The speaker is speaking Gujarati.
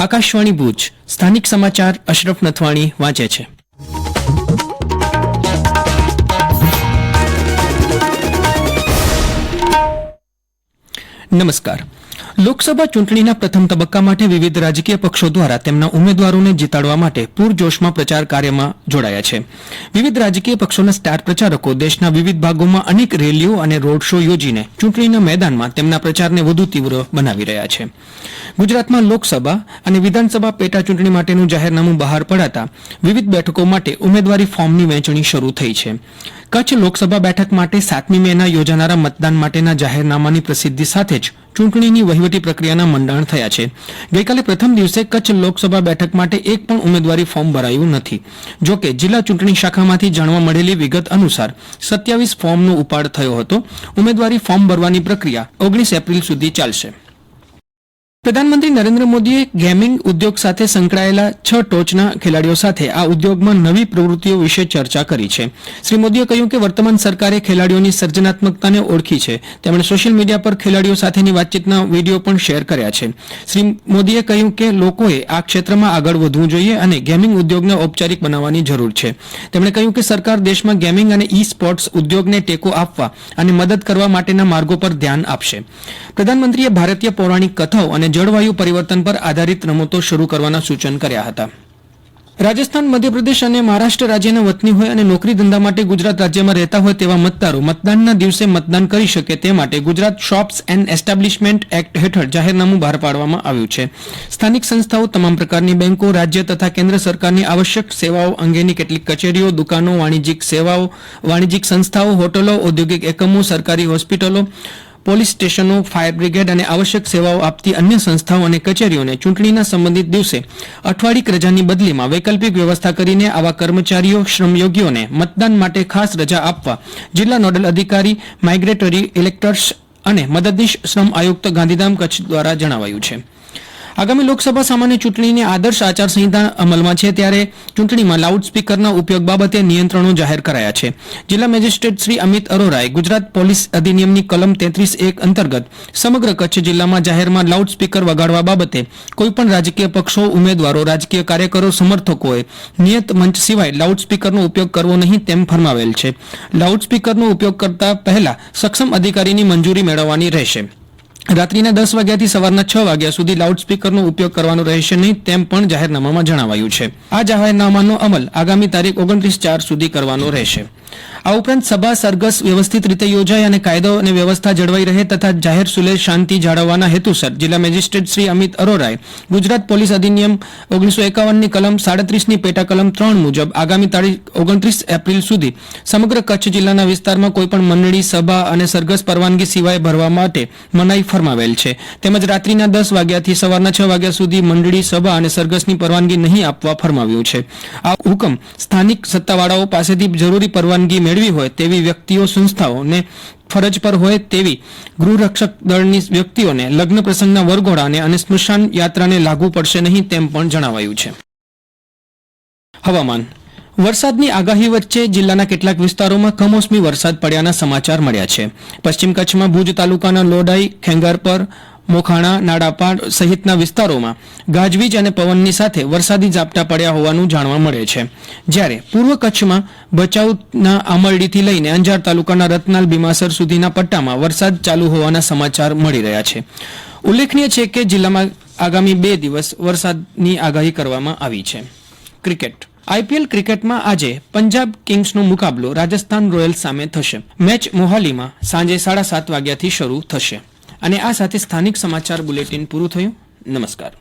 આકાશવાણી ભુજ સ્થાનિક સમાચાર અશરફ નથવાણી વાંચે છે. નમસ્કાર. લોકસભા ચૂંટણીના પ્રથમ તબક્કા માટે વિવિધ રાજકીય પક્ષો દ્વારા તેમના ઉમેદવારોને જીતાડવા માટે પૂરજોશમાં પ્રચાર કાર્યમાં જોડાયા છે. વિવિધ રાજકીય પક્ષોના સ્ટાર પ્રચારકો દેશના વિવિધ ભાગોમાં અનેક રેલીઓ અને રોડ શો યોજીને ચૂંટણીના મેદાનમાં તેમના પ્રચારને વધુ તીવ્ર બનાવી રહ્યા છે. ગુજરાતમાં લોકસભા અને વિધાનસભા પેટા ચૂંટણી માટેનું જાહેરનામું બહાર પડાતા વિવિધ બેઠકો માટે ઉમેદવારી ફોર્મની વહેંચણી શરૂ થઈ છે. કચ્છ લોકસભા બેઠક માટે 7મી મેના યોજાનારા મતદાન માટેના જાહેરનામાની પ્રસિદ્ધિ સાથે જ ચૂંટણીની વહીવટી પ્રક્રિયાના મંડાણ થયા છે. ગઈકાલે પ્રથમ દિવસે કચ્છ લોકસભા બેઠક માટે એક પણ ઉમેદવારી ફોર્મ ભરાયું નથી. જોકે જિલ્લા ચૂંટણી શાખામાંથી જાણવા મળેલી વિગત અનુસાર 27 ફોર્મનો ઉપાડ થયો હતો. ઉમેદવારી ફોર્મ ભરવાની પ્રક્રિયા 19 એપ્રિલ સુધી ચાલશે. પ્રધાનમંત્રી નરેન્દ્ર મોદીએ ગેમિંગ ઉદ્યોગ સાથે સંકળાયેલા 6 ટોચના ખેલાડીઓ સાથે આ ઉદ્યોગમાં નવી પ્રવૃત્તિઓ વિશે ચર્ચા કરી છે. શ્રી મોદીએ કહ્યું કે વર્તમાન સરકારે ખેલાડીઓની સર્જનાત્મકતાને ઓળખી છે. તેમણે સોશિયલ મીડિયા પર ખેલાડીઓ સાથેની વાતચીતના વિડીયો પણ શેર કર્યા છે. શ્રી મોદીએ કહ્યું કે લોકોએ આ ક્ષેત્રમાં આગળ વધવું જોઈએ અને ગેમિંગ ઉદ્યોગને ઔપચારિક બનાવવાની જરૂર છે. તેમણે કહ્યું કે સરકાર દેશમાં ગેમિંગ અને ઈ સ્પોર્ટ્સ ઉદ્યોગને ટેકો આપવા અને મદદ કરવા માટેના માર્ગો પર ધ્યાન આપશે. પ્રધાનમંત્રીએ ભારતીય પૌરાણિક કથાઓ અને જળવાયુ પરિવર્તન પર આધારિત રમતો શરૂ કરવાના સૂચન કર્યા હતા. રાજસ્થાન, મધ્યપ્રદેશ અને મહારાષ્ટ્ર રાજ્યના વતની હોય અને નોકરી ધંધા માટે ગુજરાત રાજ્યમાં રહેતા હોય તેવા મતદારો મતદાનના દિવસે મતદાન કરી શકે તે માટે Gujarat shops and establishment act હેઠળ જાહેરનામું બહાર પાડવામાં આવ્યું છે. સ્થાનિક સંસ્થાઓ, તમામ પ્રકારની બેંકો, રાજ્ય તથા કેન્દ્ર સરકારની આવશ્યક સેવાઓ અંગેની કેટલીક કચેરીઓ, દુકાનો, વાણિજ્યિક સેવાઓ, વાણિજ્યિક સંસ્થાઓ, હોટલો, ઔદ્યોગિક એકમો, સરકારી હોસ્પિટલો, પોલીસ સ્ટેશનો, ફાયર બ્રિગેડ અને આવશ્યક સેવાઓ આપતી અન્ય સંસ્થાઓ અને કચેરીઓને ચૂંટણીના સંબંધિત દિવસે અઠવાડિક રજાની બદલીમાં વૈકલ્પિક વ્યવસ્થા કરીને આવા કર્મચારીઓ, શ્રમયોગીઓને મતદાન માટે ખાસ રજા આપવા જિલ્લા નોડલ અધિકારી, માઇગ્રેટરી ઇલેક્ટર્સ અને મદદનીશ શ્રમ આયુક્ત, ગાંધીધામ, કચ્છ દ્વારા જણાવાયું છે. આગામી લોકસભા સામાન્ય ચૂંટણીની આદર્શ આચારસંહિતા અમલમાં છે ત્યારે ચૂંટણીમાં લાઉડસ્પીકરના ઉપયોગ બાબતે નિયંત્રણો જાહેર કરાયા છે. જિલ્લા મેજિસ્ટ્રેટ શ્રી અમિત અરોરાએ ગુજરાત પોલીસ અધિનિયમની કલમ 33(1) અંતર્ગત સમગ્ર કચ્છ જિલ્લામાં જાહેરમાં લાઉડસ્પીકર વગાડવા બાબતે કોઈપણ રાજકીય પક્ષો, ઉમેદવારો, રાજકીય કાર્યકરો, સમર્થકોએ નિયત મંચ સિવાય લાઉડસ્પીકરનો ઉપયોગ કરવો નહીં તેમ ફરમાવેલ છે. લાઉડસ્પીકરનો ઉપયોગ કરતા પહેલા સક્ષમ અધિકારીની મંજૂરી મેળવવાની રહેશે. રાત્રિના 10 વાગ્યાથી સવારના 6 વાગ્યા સુધી લાઉડસ્પીકરનો ઉપયોગ કરવાનો રહેશે નહીં તેમ પણ જાહેરનામામાં જણાવાયું છે. આ જાહેરનામાનો અમલ આગામી તારીખ 29/4 સુધી કરવાનો રહેશે. આ ઉપરાંત સભા સરઘસ વ્યવસ્થિત રીતે યોજાય અને કાયદો અને વ્યવસ્થા જળવાઈ રહે તથા જાહેર સુલેહ શાંતિ જાળવવાના હેતુસર જિલ્લા મેજિસ્ટ્રેટ શ્રી અમિત અરોરાએ ગુજરાત પોલીસ અધિનિયમ 1951ની કલમ 37ની પેટા કલમ 3 મુજબ આગામી તારીખ 29 એપ્રિલ સુધી સમગ્ર કચ્છ જિલ્લાના વિસ્તારમાં કોઈપણ મંડળી, સભા અને સરઘસ પરવાનગી સિવાય ભરવા માટે મનાઈ ફરમાવેલ છે. તેમજ રાત્રિના 10 વાગ્યાથી સવારના 6 વાગ્યા સુધી મંડળી, સભા અને સરઘસની પરવાનગી નહીં આપવા ફરમાવ્યું છે. આ હુકમ સ્થાનિક સત્તાવાળાઓ પાસેથી જરૂરી પરવાનગી મેળવી હોય તેવી વ્યક્તિઓ, સંસ્થાઓને ફરજ પર હોય તેવી ગૃહરક્ષક દળની વ્યક્તિઓને લગ્ન પ્રસંગના વરઘોડાને અને સ્મશાન યાત્રાને લાગુ પડશે નહીં તેમ પણ જણાવાયું છે. હવામાન. વરસાદની આગાહી વચ્ચે જિલ્લાના કેટલાક વિસ્તારોમાં કમોસમી વરસાદ પડ્યાના સમાચાર મળ્યા છે. પશ્ચિમ કચ્છમાં ભુજ તાલુકાના લોડાઈ, ખેંગારપર, મોખાણા, નાડાપાડ સહિતના વિસ્તારોમાં ગાજવીજ અને પવનની સાથે વરસાદી ઝાપટા પડ્યા હોવાનું જાણવા મળે છે. જ્યારે પૂર્વ કચ્છમાં ભચાઉના આમરડીથી લઈને અંજાર તાલુકાના રતનાલ, ભીમાસર સુધીના પટ્ટામાં વરસાદ ચાલુ હોવાના સમાચાર મળી રહ્યા છે. ઉલ્લેખનીય છે કે જિલ્લામાં આગામી 2 દિવસ વરસાદની આગાહી કરવામાં આવી છે. ક્રિકેટ. આઈપીએલ ક્રિકેટમાં આજે પંજાબ કિંગ્સનો મુકાબલો રાજસ્થાન રોયલ્સ સામે થશે. મેચ મોહાલીમાં સાંજે 7:30 વાગ્યાથી શરૂ થશે. અને આ સાથે સ્થાનિક સમાચાર બુલેટિન પૂરું થયું. નમસ્કાર.